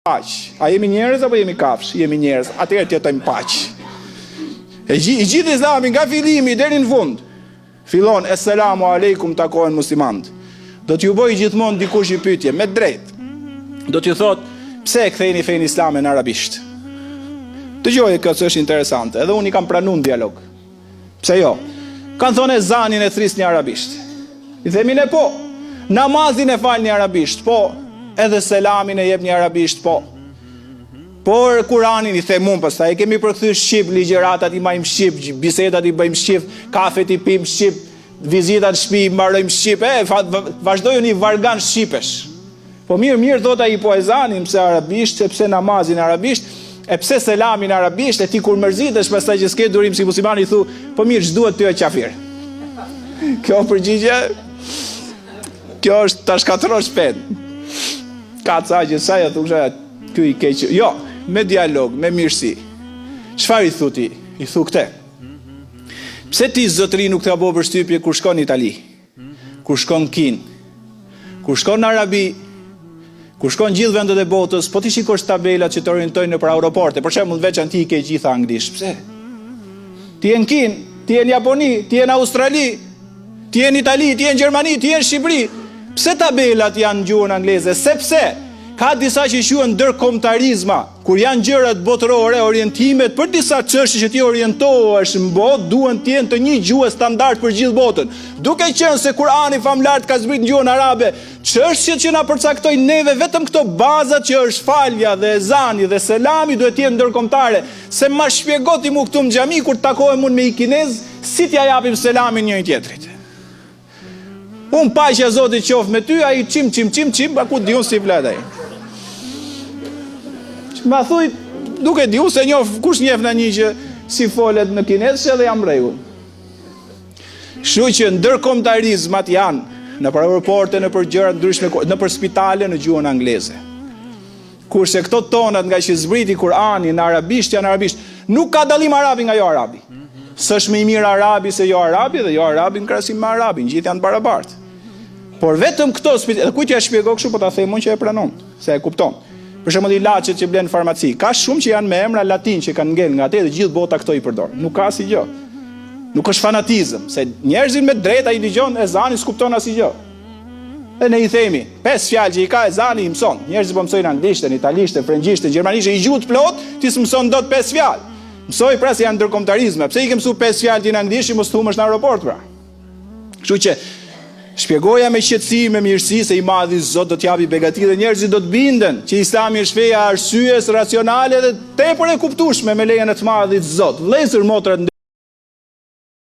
paq. A jemi njerëz apo jemi kafsh? Jemi njerëz. Atëherë të jetojmë paq. I gjithë Islami nga fillimi deri në fund fillon Esselamu aleikum takohen muslimanët. Do t'ju bëj gjithmonë dikush një pyetje me drejt. Do t'ju thot pse e kthejni fenë islame në arabisht? Dëgjoj, kjo është interesante. Edhe unë i kam pranuar dialog. Pse jo? Kanë thonë ezanin e thrisni arabisht. I themi ne po. Namazin e falni arabisht, po. Edhe selamin e jep një arabisht, po. Por Kuranin i them unë pastaj, kemi përkthy shqip, ligjëratat i majmë shqip, bisedat i bëjmë shqip, kafet i pim shqip, vizitat shtëpi i mbarojmë shqip, vazhdojnë i vargan shqipesh. Po mirë thot ai po ezanin pse arabisht, pse namazin arabisht, e pse selamin arabisht, e ti kur mërzitesh pastaj që s'ke durim si musliman i thu, po mirë ç'duhet ty e qafir. Kjo përgjigje, kjo është ta shkatërrosh pen. Ka ca që sa ja thua ky i keq. Jo, me dialog, me mirësi. Çfarë i thu ti? I thu këtë. Pse ti zotëri nuk të bëu përshtypje kur shkon në Itali? Kur shkon në Kinë? Kur shkon në Arabi? Kur shkon gjithë vendet e botës, po ti shikosh tabelat që të orientojnë nëpër aeroporte, për shembull veçanti ke gjithë anglisht. Pse? Ti je në Kinë, ti je në Japoni, ti je në Australi, ti je në Itali, ti je në Gjermani, ti je në Shqipëri. Pse tabelat janë në gjuhën angleze? Sepse ka disa që quhen ndërkombëtarizma, kur janë gjërat botërore, orientimet për disa çështje që ti orientohesh në botë, duhen të jenë të një gjuhë standard për gjithë botën. Duke qenë se Kurani famlart ka zbrit në gjuhën arabe, çështjet që na përcaktojnë neve vetëm këto bazat që është falja dhe ezani dhe selami duhet të jenë ndërkombëtare. Se ma shpjego ti mu këtu në xhami kur takohem unë me një kinez, si t'ja japim selamin njëri tjetrit. Unë paqja Zotit qoftë me ty, ai çim, pa ku di unë si flet ai. Ma thuj, duke di unë se njoh kush njeh në një që si folet në kinez, edhe jam rregull. Kështu që ndërkombëtarizmat janë në aeroporte, në për gjëra ndryshme, në për spitale në gjuhën angleze. Kurse këto tonat nga që zbriti Kurani në arabisht janë arabisht, nuk ka dallim arabi nga jo arabi. S'është më i mirë arabi se jo arabi dhe jo arabi në krahasim me arabin, gjithë janë barabartë. Por vetëm këto spitale, kujt ja shpjegoj kështu, po ta them unë që e pranon, se e kupton. Për shembull ilaçet që blen në farmaci, ka shumë që janë me emra latin që kanë ngel nga atë dhe gjithë bota këto i përdor. Nuk ka asgjë. Nuk është fanatizëm, se njerëzit me drejtë ai dëgjon ezanin s'kupton asgjë. Dhe ne i themi, 5 fjalë që i ka ezani i mëson. Njerëzit po mësojnë anglisht, italisht, frëngjisht, gjermanisht, i gjuhë plot, ti s'mëson dot 5 fjalë. Mësoj pra se janë ndërkombëtarizme. Pse i ke mësuar 5 fjalë në anglisht, mos thumesh në aeroport pra. Kështu që shpjegoja me qetësi, me mirësi se i madhi Zot do t'japi begati dhe njerëzit do të binden që Islami është feja arsyes racionale dhe tepër e kuptueshme me lejen e të madhit Zot. Vëllezër, motra